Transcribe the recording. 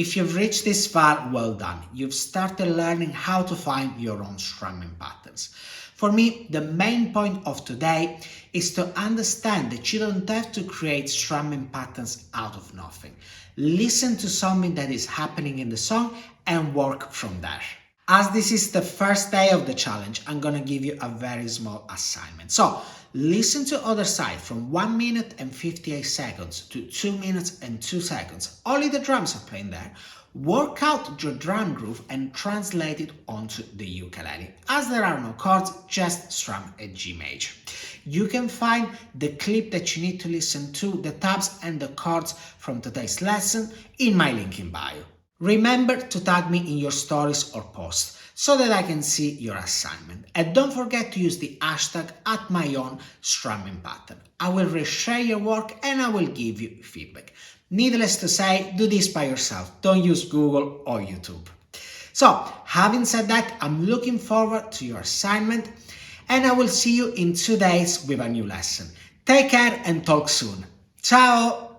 If you've reached this far, well done. You've started learning how to find your own strumming patterns. For me, the main point of today is to understand that you don't have to create strumming patterns out of nothing. Listen to something that is happening in the song and work from there. As this is the first day of the challenge, I'm gonna give you a very small assignment. So, listen to Otherside from 1 minute and 58 seconds to 2 minutes and 2 seconds. Only the drums are playing there. Work out your drum groove and translate it onto the ukulele. As there are no chords, just strum a G major. You can find the clip that you need to listen to, the tabs and the chords from today's lesson in my link in bio. Remember to tag me in your stories or posts so that I can see your assignment. And don't forget to use the hashtag @myownstrummingpattern. I will reshare your work and I will give you feedback. Needless to say, do this by yourself. Don't use Google or YouTube. So, having said that, I'm looking forward to your assignment and I will see you in 2 days with a new lesson. Take care and talk soon. Ciao!